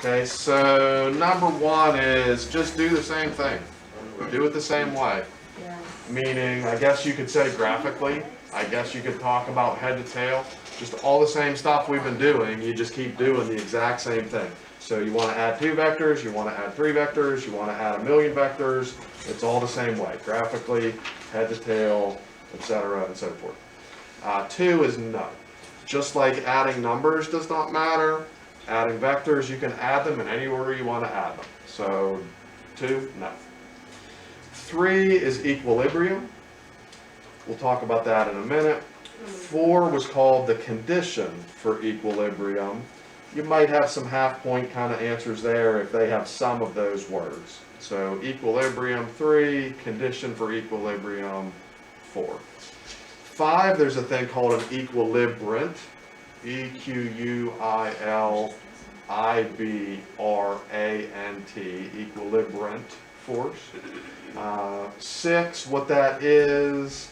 Okay, so number one is just do the same thing. Do it the same way. Yeah. Meaning, I guess you could say graphically, I guess you could talk about head to tail, just all the same stuff we've been doing, you just keep doing the exact same thing. So you want to add 2 vectors, you want to add 3 vectors, you want to add 1,000,000 vectors, it's all the same way, graphically, head to tail, etc., and so forth. 2 is no. Just like adding numbers does not matter, adding vectors, you can add them in any order you want to add them. So 2, no. 3 is equilibrium. We'll talk about that in a minute. 4 was called the condition for equilibrium. You might have some half-point kind of answers there if they have some of those words. So equilibrium 3, condition for equilibrium 4. 5, there's a thing called an equilibrant. E-Q-U-I-L-I-B-R-A-N-T, equilibrant force. 6, what that is,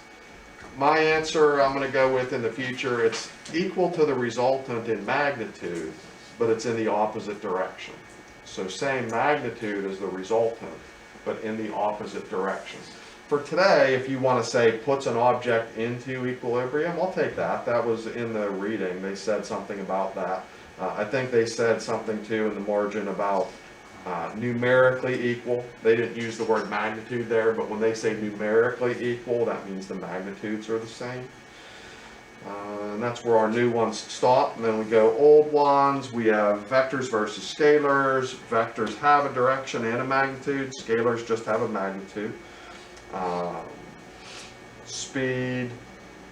my answer I'm going to go with in the future, it's equal to the resultant in magnitude, but it's in the opposite direction. So same magnitude as the resultant, but in the opposite direction. For today, if you want to say puts an object into equilibrium, I'll take that. That was in the reading. They said something about that. I think they said something too in the margin about numerically equal. They didn't use the word magnitude there, but when they say numerically equal, that means the magnitudes are the same. And that's where our new ones stop. And then we go old ones. We have vectors versus scalars. Vectors have a direction and a magnitude. Scalars just have a magnitude. Speed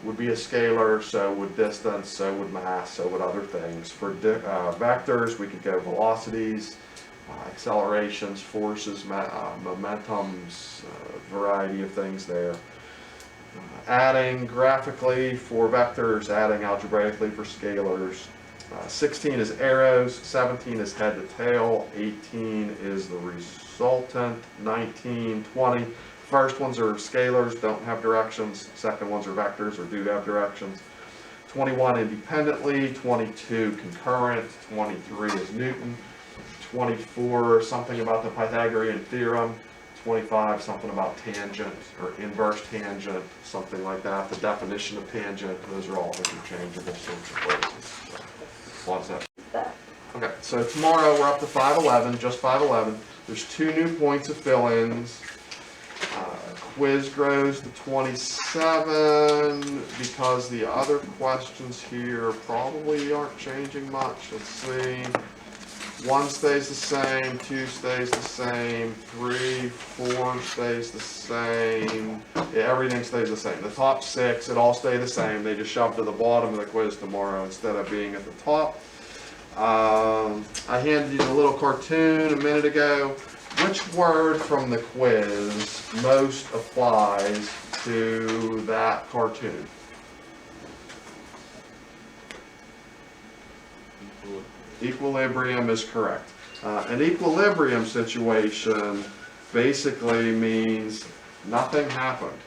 would be a scalar, so would distance, so would mass, so would other things. For vectors, we could go velocities, accelerations, forces, momentums, variety of things there. Adding graphically for vectors, adding algebraically for scalars. 16 is arrows, 17 is head to tail, 18 is the resultant, 19, 20. First ones are scalars, don't have directions. Second ones are vectors or do have directions. 21 independently, 22 concurrent, 23 is Newton, 24 something about the Pythagorean theorem, 25 something about tangent or inverse tangent, something like that. The definition of tangent, those are all interchangeable sorts of phrases. So, what's that? Okay, so tomorrow we're up to 511, just 511. There's 2 new points of fill-ins. Quiz grows to 27 because the other questions here probably aren't changing much. Let's see. 1 stays the same, 2 stays the same, 3, 4 stays the same. Yeah, everything stays the same. The top 6, it all stay the same. They just shove to the bottom of the quiz tomorrow instead of being at the top. I handed you the little cartoon a minute ago. Which word from the quiz most applies to that cartoon? Equilibrium is correct. An equilibrium situation basically means nothing happened.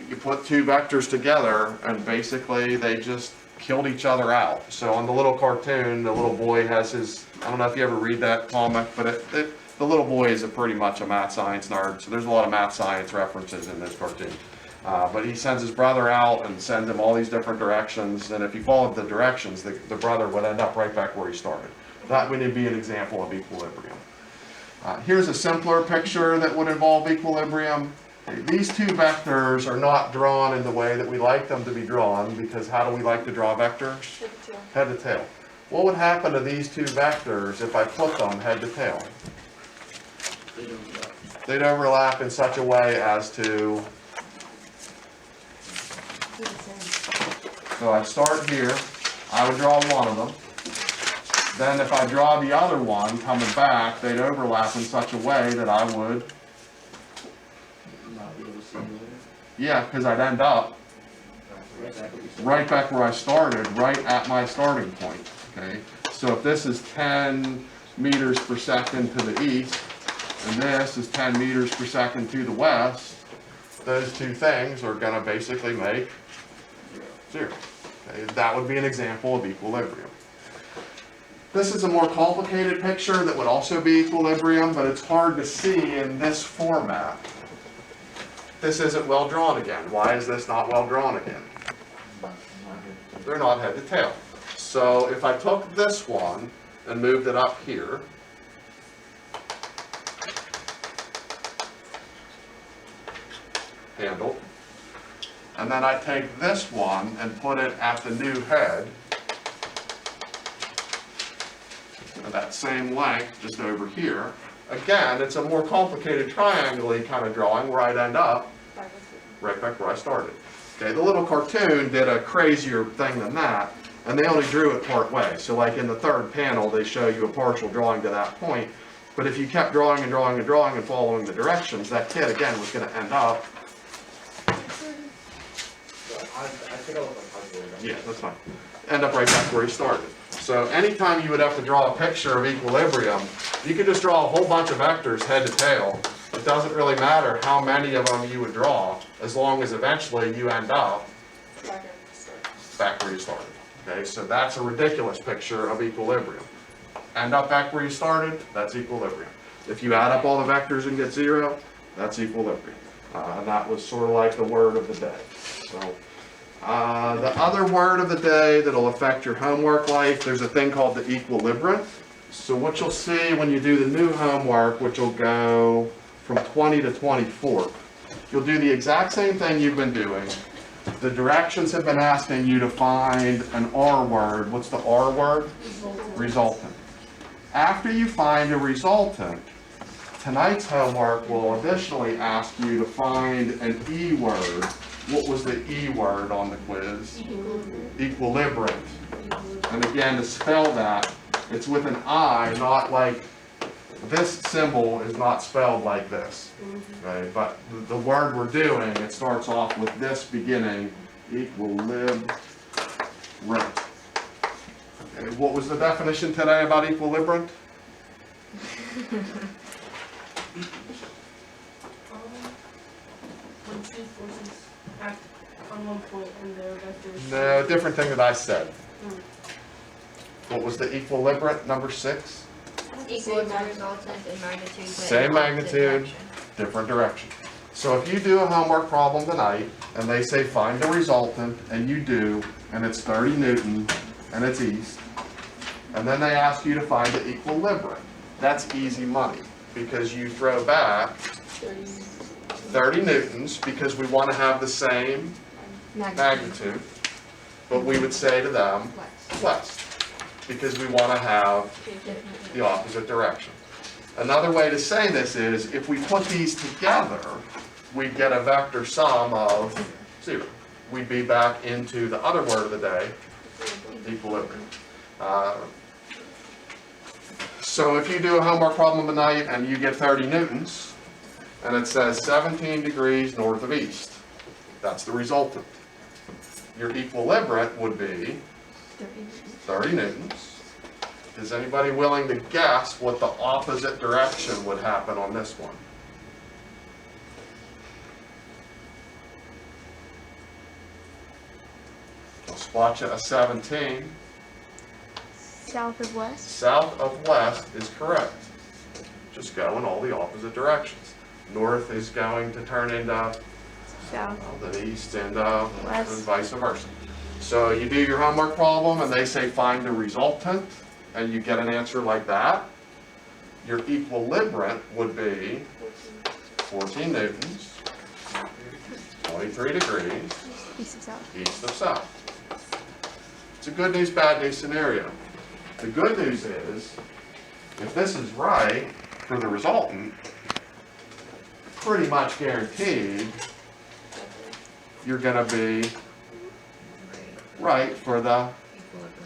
You put 2 vectors together and basically they just killed each other out. So on the little cartoon, the little boy has his, I don't know if you ever read that comic, but the little boy is pretty much a math science nerd, so there's a lot of math science references in this cartoon. But he sends his brother out and sends him all these different directions, and if he followed the directions, the brother would end up right back where he started. That would be an example of equilibrium. Here's a simpler picture that would involve equilibrium. These 2 vectors are not drawn in the way that we like them to be drawn, because how do we like to draw vectors? Head to tail. What would happen to these 2 vectors if I put them head to tail? They'd overlap in such a way as to, so I start here, I would draw one of them. Then if I draw the other one coming back, they'd overlap in such a way that I would, yeah, because I'd end up right back where I started, right at my starting point. Okay, so if this is 10 meters per second to the east, and this is 10 meters per second to the west, those 2 things are going to basically make 0. Okay, that would be an example of equilibrium. This is a more complicated picture that would also be equilibrium, but it's hard to see in this format. This isn't well drawn again. Why is this not well drawn again? They're not head to tail. So if I took this one and moved it up here, handle, and then I take this one and put it at the new head, of that same length just over here. Again, it's a more complicated triangle-y kind of drawing where I'd end up right back where I started. Okay, the little cartoon did a crazier thing than that, and they only drew it part way. So like in the third panel, they show you a partial drawing to that point. But if you kept drawing and drawing and drawing and following the directions, that kid again was going to end up. Yeah, that's fine. End up right back where he started. So anytime you would have to draw a picture of equilibrium, you could just draw a whole bunch of vectors head to tail. It doesn't really matter how many of them you would draw, as long as eventually you end up back where you started. Okay, so that's a ridiculous picture of equilibrium. End up back where you started, that's equilibrium. If you add up all the vectors and get 0, that's equilibrium. And that was sort of like the word of the day. So, the other word of the day that'll affect your homework life, there's a thing called the equilibrant. So what you'll see when you do the new homework, which will go from 20 to 24, you'll do the exact same thing you've been doing. The directions have been asking you to find an R word. What's the R word? Resultant. After you find a resultant, tonight's homework will additionally ask you to find an E word. What was the E word on the quiz? Equilibrant. And again, to spell that, it's with an I, not like, this symbol is not spelled like this. Okay? But the word we're doing, it starts off with this beginning, equilibrant. Okay, what was the definition today about equilibrant? When two forces act on one point and their vectors. No, different thing that I said. What was the equilibrant, number 6? Equal to resultant in magnitude, but Same in opposite magnitude, direction. different direction. So if you do a homework problem tonight, and they say find the resultant, and you do, and it's 30 Newton, and it's east, and then they ask you to find the equilibrant, that's easy money, because you throw back 30 Newtons, because we want to have the same magnitude, but we would say to them, west, because we want to have the opposite direction. Another way to say this is, if we put these together, we'd get a vector sum of 0. We'd be back into the other word of the day, equilibrium. So if you do a homework problem tonight and you get 30 Newtons, and it says 17 degrees north of east, that's the resultant. Your equilibrant would be 30 Newtons. Is anybody willing to guess what the opposite direction would happen on this one? I'll spot you a 17. South of west. South of west is correct. Just go in all the opposite directions. North is going to turn into South. the east and vice versa. So you do your homework problem and they say find the resultant, and you get an answer like that. Your equilibrant would be 14 Newtons, 23 degrees, East of south. east of south. It's a good news, bad news scenario. The good news is, if this is right for the resultant, pretty much guaranteed, you're going to be right for the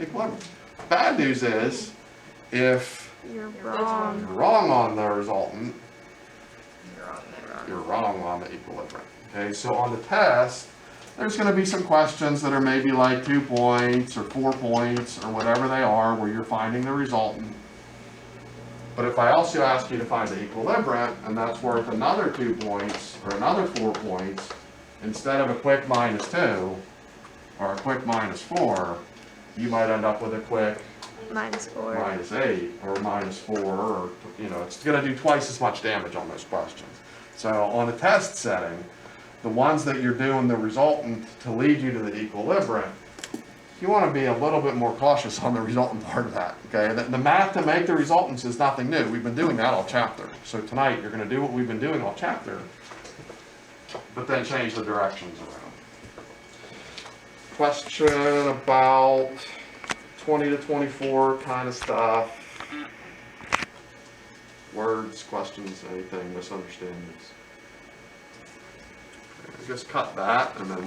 equilibrium. Bad news is, if You're you're wrong. wrong on the resultant, You're on there. you're wrong on the equilibrium. Okay, so on the test, there's going to be some questions that are maybe like 2 points or 4 points or whatever they are where you're finding the resultant. But if I also ask you to find the equilibrant, and that's worth another 2 points or another 4 points, instead of a quick -2 or a quick -4, you might end up with a quick -4. -8 or -4, or, you know, it's gonna do twice as much damage on those questions. So on a test setting, the ones that you're doing the resultant to lead you to the equilibrium, you wanna be a little bit more cautious on the resultant part of that, okay? The math to make the resultants is nothing new. We've been doing that all chapter. So tonight, you're gonna do what we've been doing all chapter, but then change the directions around. Question about 20 to 24 kind of stuff. Words, questions, anything, misunderstandings. Just cut that and then